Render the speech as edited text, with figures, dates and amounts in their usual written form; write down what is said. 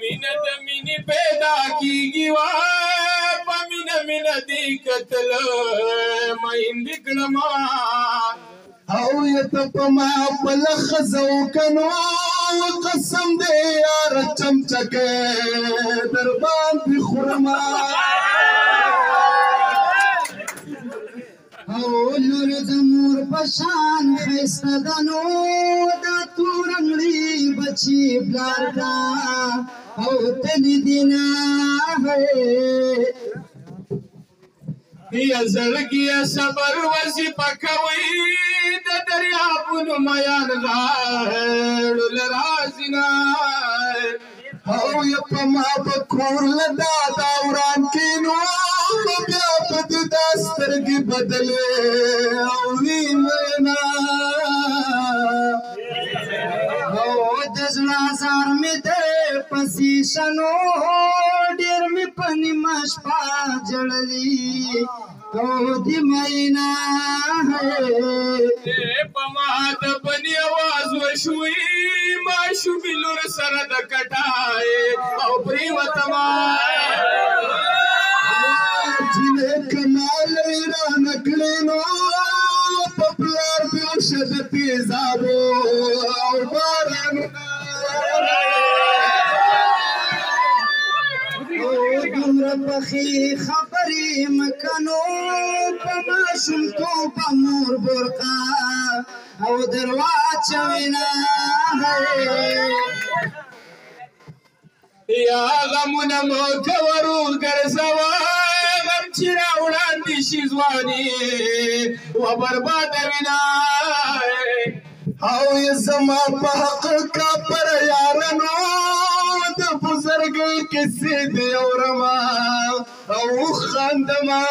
مینه د مینې پیدا کیږي وا په مینه مینه دې کتل میندې کړما او یته په ما بل خزو کنو قسم دې یار چمچکه در باندې خورما او لور د مور په شان ښایسته ده نو دا تور انګړي بچي پلار ده او تلي دي نه یا زړګیه صبر وظیفه کوي د دریابونو میان غاړو له راځي نه او یا په ما به کور له دادا وران کینو بیا په دې دا سترګې بدلې او وي مینا او د زړه ازار مې دی پسې شنو ډېر مې په نیمه شپه ژړلي او د مینا په ما د بني اواز وشوي ماشومې لور سره د کټای او پرېوته ما جنې کمال وي رانه کړې نو په پلار بېوشه د تیزابو او بارانونه دومره پخې خبرې مه نو په ماشومتوب به مور برقه او در واچوي نه یا غمونه مو کورو ګرځوه غم چې راوړاندې شي ځواني و بربادوي نه او یې زما په حق کاپر یارانو د بزرګۍ کیسې دې اورما او خندما